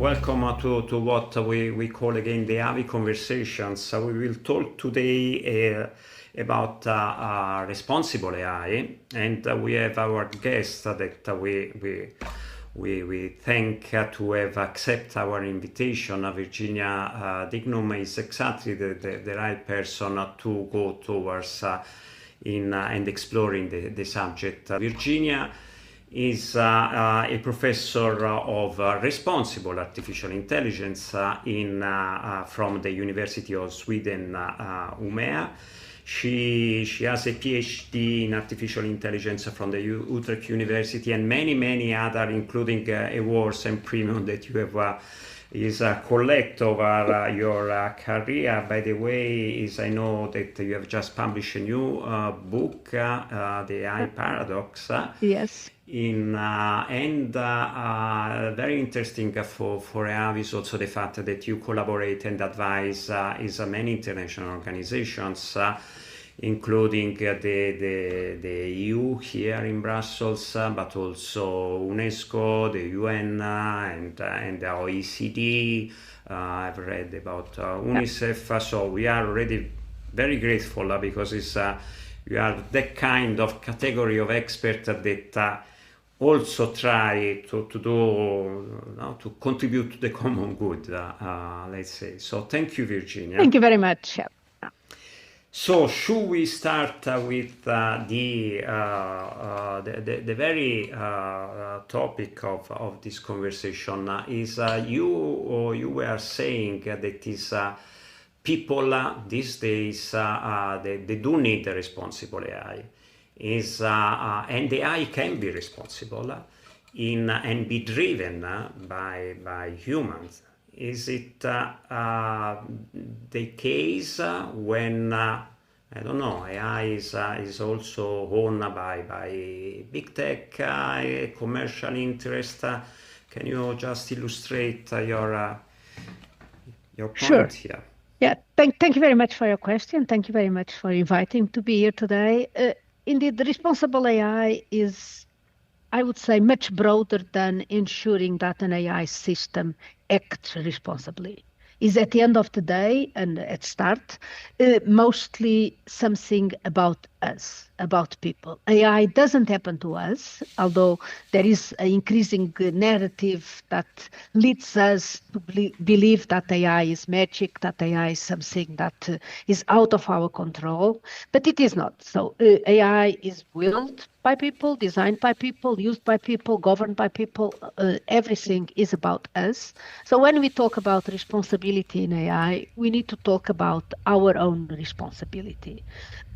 welcome to what we call again the EAVI Conversations. We will talk today about responsible AI, and we have our guest that we thank to have accept our invitation. Virginia Dignum is exactly the right person to go towards and exploring the subject. Virginia is a professor of responsible artificial intelligence from the University of Sweden, Umeå. She has a PhD in artificial intelligence from the Utrecht University and many other, including awards and premium that you have is collect over your career. By the way, I know that you have just published a new book, The AI Paradox. Yes. Very interesting for EAVI is also the fact that you collaborate and advise many international organizations, including the EU here in Brussels, but also UNESCO, the UN, and the OECD. I've read about UNICEF. So we are already very grateful because you are that kind of category of expert that also try to contribute to the common good, let's say. So thank you, Virginia. Thank you very much. So should we start with the very topic of this conversation is you were saying that is people these days they do need a responsible AI. And the AI can be responsible and be driven by humans. Is it the case when I don't know, AI is also owned by big tech, commercial interest? Can you just illustrate your point here? Yeah, thank you very much for your question. Thank you very much for inviting to be here today. Indeed, the responsible AI is, I would say, much broader than ensuring that an AI system acts responsibly. Is at the end of the day and at start, mostly something about us, about people. AI doesn't happen to us, although there is an increasing narrative that leads us to believe that AI is magic, that AI is something that is out of our control, but it is not. So AI is willed by people, designed by people, used by people, governed by people. Everything is about us. So when we talk about responsibility in AI, we need to talk about our own responsibility,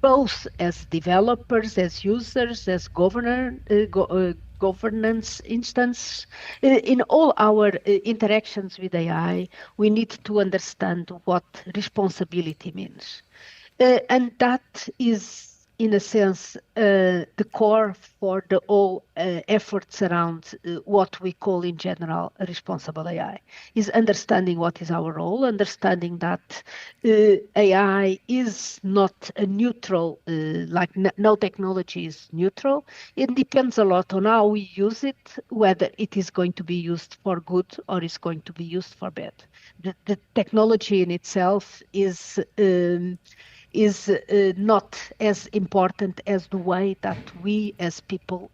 both as developers, as users, as governance instance. In all our interactions with AI, we need to understand what responsibility means. And that is, in a sense, the core for the all efforts around what we call in general responsible AI, is understanding what is our role, understanding that AI is not a neutral, like no technology is neutral. It depends a lot on how we use it, whether it is going to be used for good or is going to be used for bad. The technology in itself is not as important as the way that we as people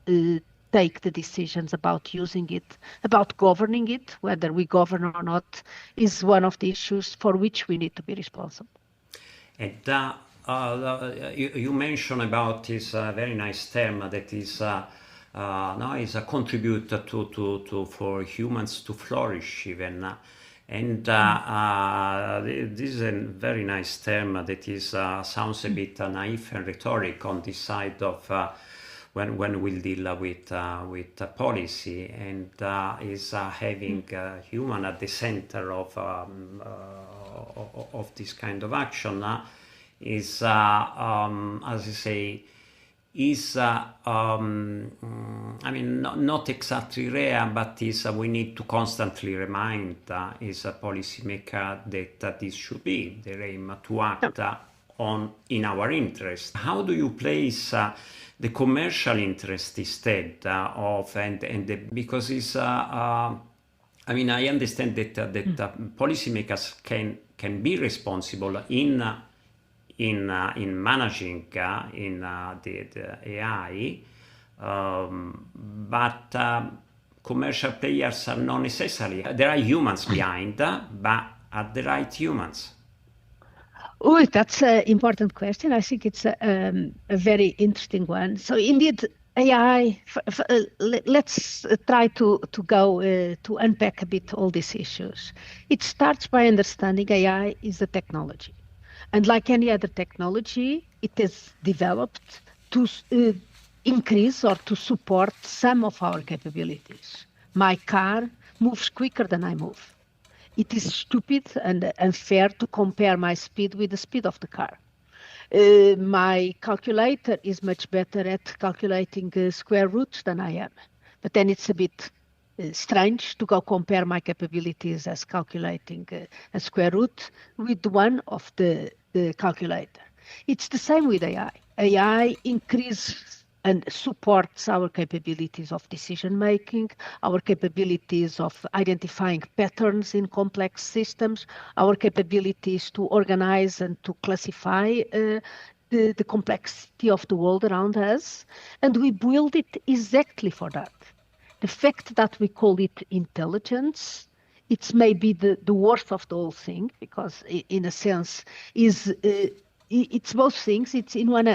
take the decisions about using it, about governing it. Whether we govern or not is one of the issues for which we need to be responsible. And you mentioned about this very nice term that is is a contribute to for humans to flourish even. And this is a very nice term that is sounds a bit naive and rhetoric on this side of when we'll deal with policy, and is having human at the center of this kind of action is as I say, is not exactly rare, but is we need to constantly remind is a policymaker that this should be their aim to act in our interest. How do you place the commercial interest instead of because it's I mean, I understand that policymakers can be responsible in managing the AI, but commercial players are not necessary. There are humans behind, but are the right humans? Oh, that's an important question. I think it's a very interesting one. So indeed, AI, let's try to go to unpack a bit all these issues. It starts by understanding AI is a technology. And like any other technology, it is developed to increase or to support some of our capabilities. My car moves quicker than I move. It is stupid and unfair to compare my speed with the speed of the car. My calculator is much better at calculating square roots than I am. But then it's a bit strange to go compare my capabilities as calculating a square root with one of the calculator. It's the same with AI. AI increases and supports our capabilities of decision making, our capabilities of identifying patterns in complex systems, our capabilities to organize and to classify the complexity of the world around us. And we build it exactly for that. The fact that we call it intelligence, it's maybe the worst of the whole thing, because in a sense it's both things. It's in one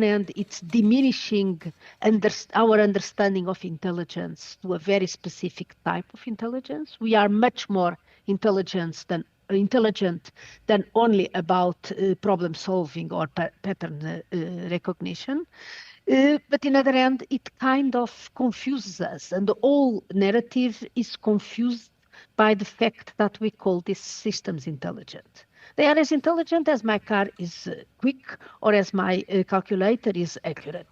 end, it's diminishing our understanding of intelligence to a very specific type of intelligence. We are much more intelligent than only about problem solving or pattern recognition. But in other hand, it kind of confuses us, and the whole narrative is confused by the fact that we call these systems intelligent. They are as intelligent as my car is quick or as my calculator is accurate.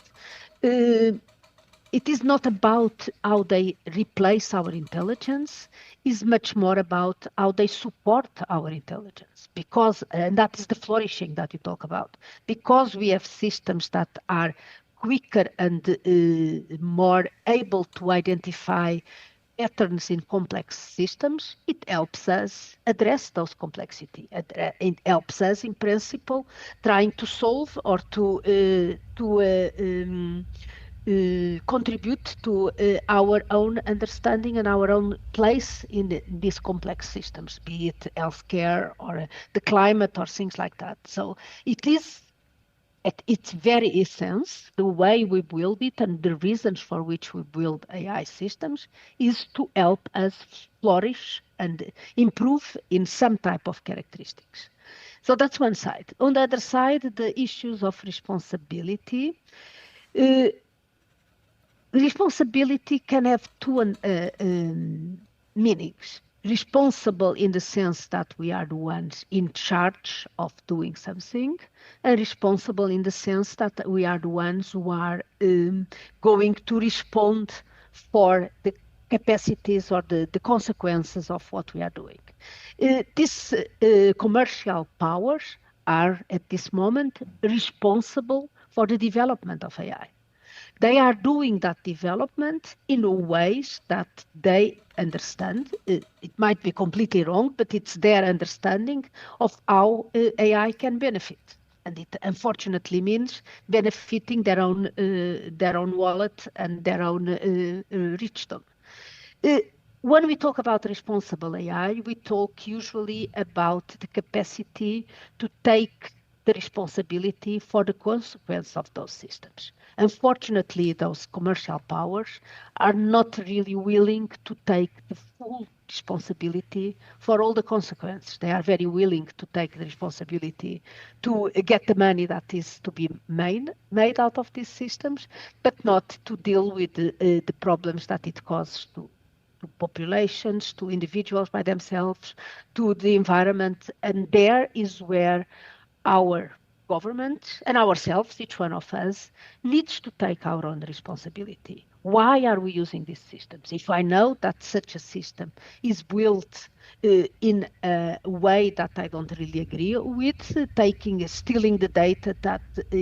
It is not about how they replace our intelligence. It's much more about how they support our intelligence. And that is the flourishing that you talk about. Because we have systems that are quicker and more able to identify patterns in complex systems, it helps us address those complexity. It helps us, in principle, trying to solve or to contribute to our own understanding and our own place in these complex systems, be it healthcare or the climate or things like that. So it is, at its very essence, the way we build it and the reasons for which we build AI systems is to help us flourish and improve in some type of characteristics. So that's one side. On the other side, the issues of responsibility. Responsibility can have two meanings. Responsible in the sense that we are the ones in charge of doing something, and responsible in the sense that we are the ones who are going to respond for the capacities or the consequences of what we are doing. These commercial powers are at this moment responsible for the development of AI. They are doing that development in ways that they understand. It might be completely wrong, but it's their understanding of how AI can benefit. And it unfortunately means benefiting their own wallet and their own richdom. When we talk about responsible AI, we talk usually about the capacity to take the responsibility for the consequence of those systems. Unfortunately, those commercial powers are not really willing to take the full responsibility for all the consequences. They are very willing to take the responsibility to get the money that is to be made out of these systems, but not to deal with the problems that it causes to populations, to individuals by themselves, to the environment. And there is where our government and ourselves, each one of us, needs to take our own responsibility. why are we using these systems? If I know that such a system is built in a way that I don't really agree with, stealing the data that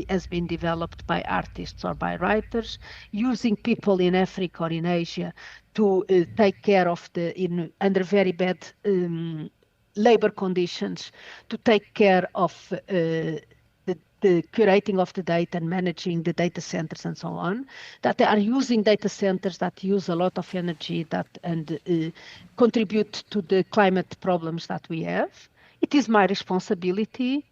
has been developed by artists or by writers, using people in Africa or in Asia to take care of under very bad labor conditions, to take care of the curating of the data and managing the data centers and so on, that they are using data centers that use a lot of energy and contribute to the climate problems that we have. It is my responsibility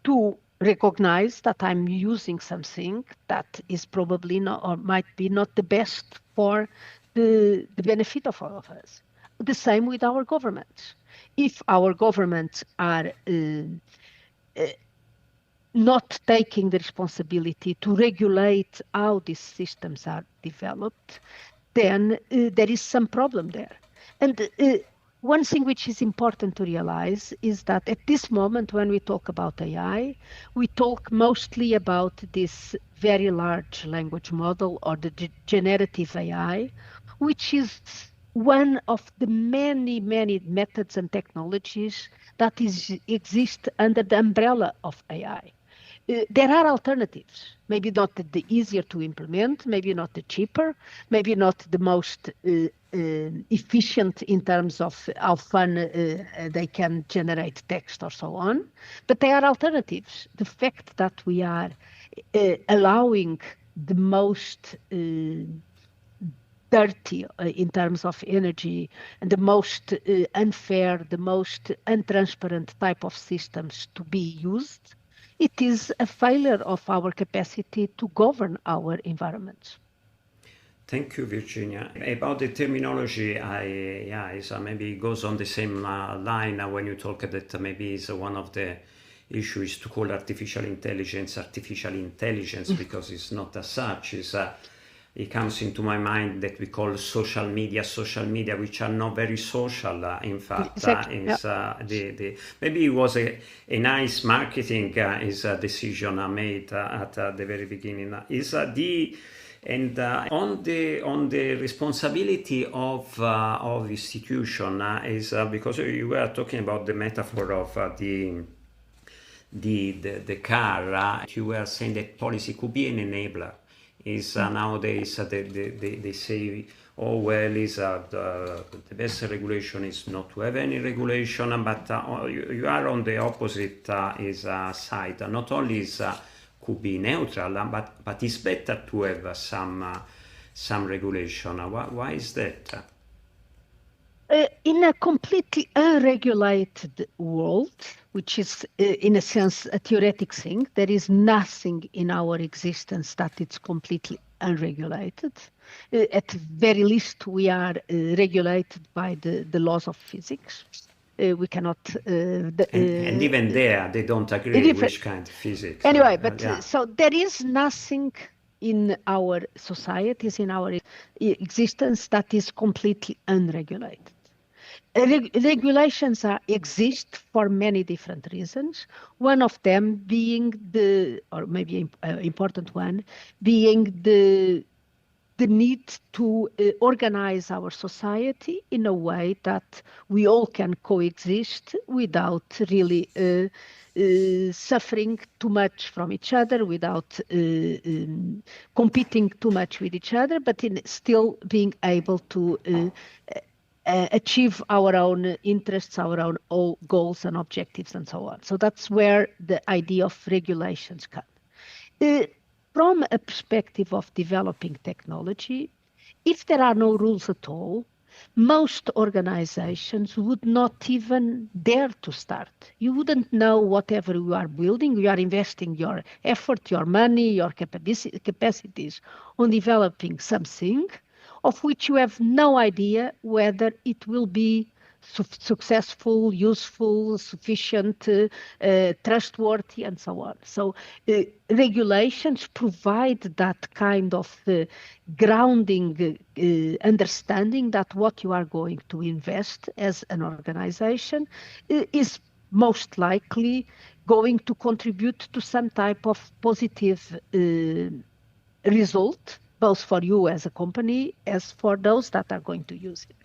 to recognize that I'm using something that is probably not, or might be not the best for the benefit of all of us. The same with our governments. If our governments are not taking the responsibility to regulate how these systems are developed, then there is some problem there. And one thing which is important to realize is that at this moment, when we talk about AI, we talk mostly about this very large language model or the generative AI, which is one of the many, many methods and technologies that exist under the umbrella of AI. There are alternatives, maybe not the easier to implement, maybe not the cheaper, maybe not the most efficient in terms of how fun they can generate text or so on, but there are alternatives. The fact that we are allowing the most dirty in terms of energy and the most unfair, the most untransparent type of systems to be used, it is a failure of our capacity to govern our environments. Thank you, Virginia. About the terminology, maybe it goes on the same line when you talk that maybe is one of the issues to call artificial intelligence because it's not as such. It comes into my mind that we call social media, which are not very social, in fact. Exactly. Maybe it was a nice marketing decision made at the very beginning. On the responsibility of institution is because you were talking about the metaphor of the car. You were saying that policy could be an enabler. Nowadays they say, oh well, the best regulation is not to have any regulation, but you are on the opposite side. Not only could be neutral, but it's better to have some regulation. Why is that? In a completely unregulated world, which is in a sense a theoretic thing, there is nothing in our existence that it's completely unregulated. At very least, we are regulated by the laws of physics. We cannot... and even there, they don't agree which kind of physics. Anyway, so there is nothing in our societies, in our existence, that is completely unregulated. Regulations exist for many different reasons. One of them being important one, being the need to organize our society in a way that we all can coexist without really suffering too much from each other, without competing too much with each other, but in still being able to achieve our own interests, our own goals and objectives and so on. So that's where the idea of regulations come. From a perspective of developing technology, if there are no rules at all, most organizations would not even dare to start. You wouldn't know whatever you are building. You are investing your effort, your money, your capacities on developing something of which you have no idea whether it will be successful, useful, sufficient, trustworthy, and so on. So regulations provide that kind of grounding understanding that what you are going to invest as an organization is most likely going to contribute to some type of positive result, both for you as a company as for those that are going to use it.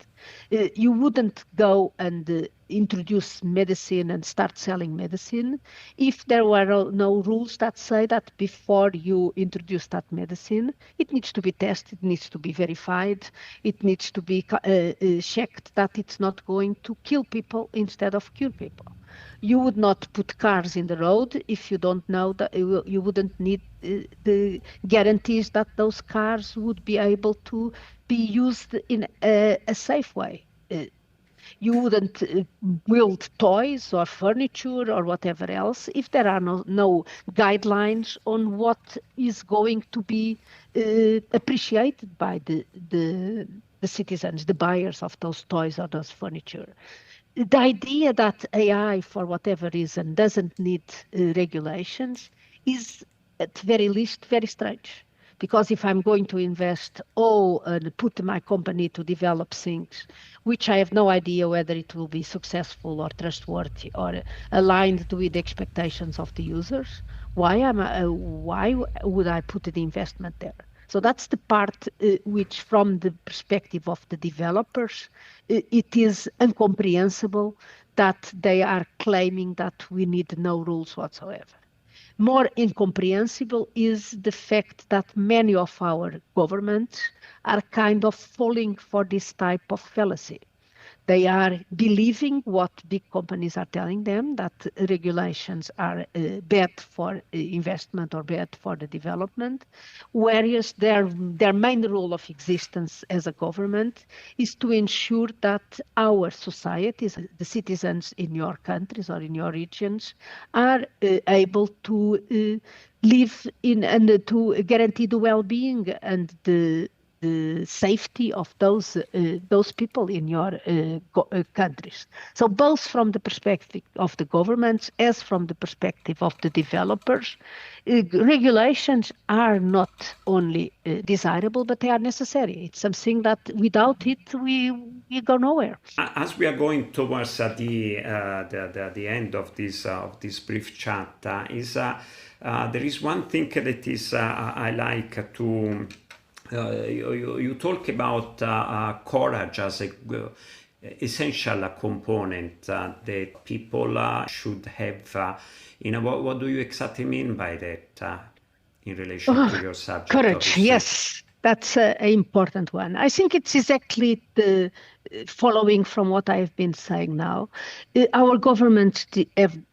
You wouldn't go and introduce medicine and start selling medicine if there were no rules that say that before you introduce that medicine, it needs to be tested, it needs to be verified, it needs to be checked that it's not going to kill people instead of cure people. You would not put cars in the road if you don't know that you wouldn't need the guarantees that those cars would be able to be used in a safe way. You wouldn't build toys or furniture or whatever else if there are no guidelines on what is going to be appreciated by the citizens, the buyers of those toys or those furniture. The idea that AI, for whatever reason, doesn't need regulations is, at very least, very strange. Because if I'm going to invest and put my company to develop things, which I have no idea whether it will be successful or trustworthy or aligned with the expectations of the users, why would I put the investment there? So that's the part which, from the perspective of the developers, it is incomprehensible that they are claiming that we need no rules whatsoever. More incomprehensible is the fact that many of our governments are kind of falling for this type of fallacy. They are believing what big companies are telling them, that regulations are bad for investment or bad for the development, whereas their main role of existence as a government is to ensure that our societies, the citizens in your countries or in your regions, are able to live in and to guarantee the well-being and the safety of those people in your countries. So both from the perspective of the governments as from the perspective of the developers, regulations are not only desirable, but they are necessary. It's something that without it, we go nowhere. As we are going towards the end of this brief chat, there is one thing that is I like to. You talk about courage as a essential component that people should have. What do you exactly mean by that in relation to your subject? Courage, yes, that's an important one. I think it's exactly the following from what I've been saying now. Our governments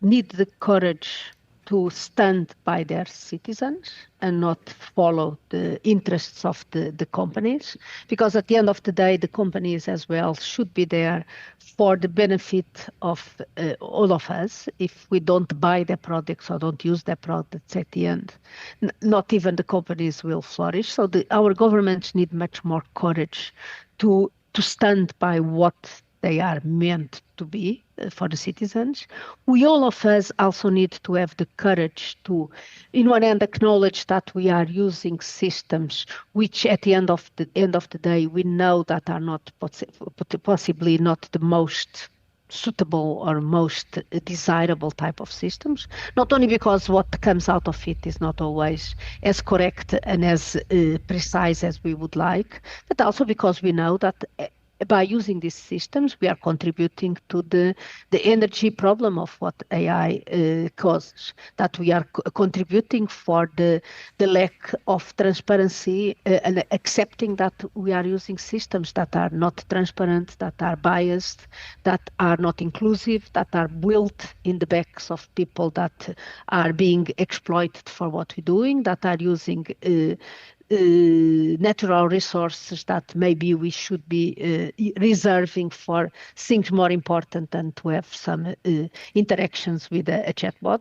need the courage to stand by their citizens and not follow the interests of the companies, because at the end of the day, the companies as well should be there for the benefit of all of us. If we don't buy their products or don't use their products at the end, not even the companies will flourish. So our governments need much more courage to stand by what they are meant to be for the citizens. We all of us also need to have the courage to, in one hand, acknowledge that we are using systems which, at the end of the day, we know that are not possibly not the most suitable or most desirable type of systems, not only because what comes out of it is not always as correct and as precise as we would like, but also because we know that by using these systems, we are contributing to the energy problem of what AI causes, that we are contributing for the lack of transparency and accepting that we are using systems that are not transparent, that are biased, that are not inclusive, that are built in the backs of people that are being exploited for what we're doing, that are using natural resources that maybe we should be reserving for things more important than to have some interactions with a chatbot.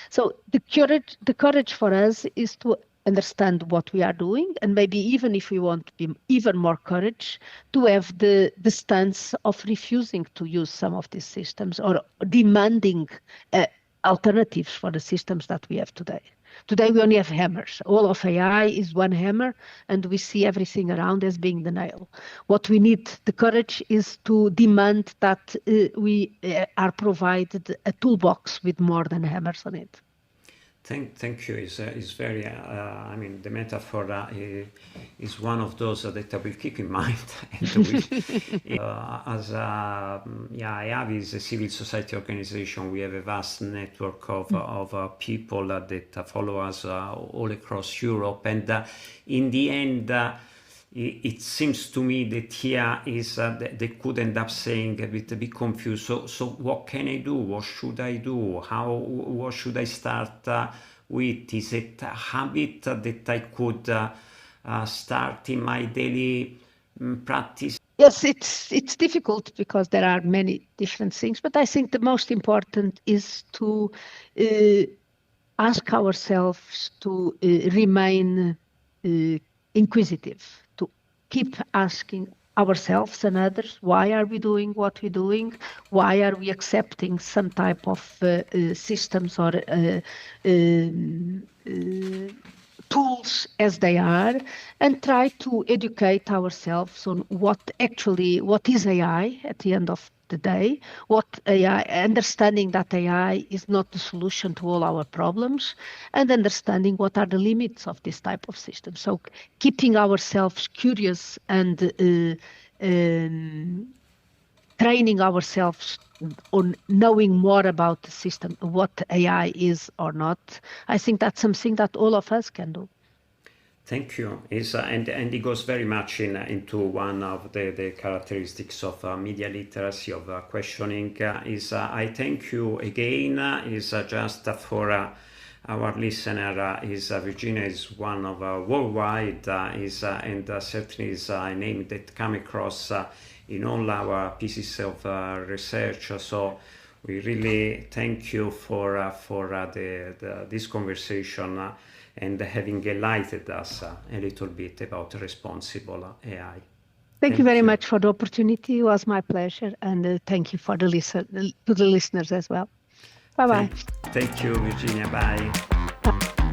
So the courage for us is to understand what we are doing, and maybe even if we want to be even more courage, to have the stance of refusing to use some of these systems or demanding alternatives for the systems that we have today. Today, we only have hammers. All of AI is one hammer, and we see everything around as being the nail. What we need, the courage, is to demand that we are provided a toolbox with more than hammers on it. Thank you. It's very, the metaphor is one of those that I will keep in mind. And as EAVI is a civil society organization, we have a vast network of people that follow us all across Europe. And in the end, it seems to me that here is they could end up saying a bit confused. So what can I do? What should I do? What should I start with? Is it a habit that I could start in my daily practice? Yes, it's difficult because there are many different things, but I think the most important is to ask ourselves to remain inquisitive, to keep asking ourselves and others, why are we doing what we're doing? Why are we accepting some type of systems or tools as they are, and try to educate ourselves on what is AI at the end of the day, what AI, understanding that AI is not the solution to all our problems, and understanding what are the limits of this type of system. So keeping ourselves curious and training ourselves on knowing more about the system, what AI is or not, I think that's something that all of us can do. Thank you. And it goes very much into one of the characteristics of media literacy, of questioning. I thank you again. Just for our listener, Virginia is one of worldwide, and certainly is a name that come across in all our pieces of research. So we really thank you for this conversation and having enlightened us a little bit about responsible AI. Thank you very much for the opportunity. It was my pleasure, and thank you to the listeners as well. Bye-bye. Thank you, Virginia. Bye.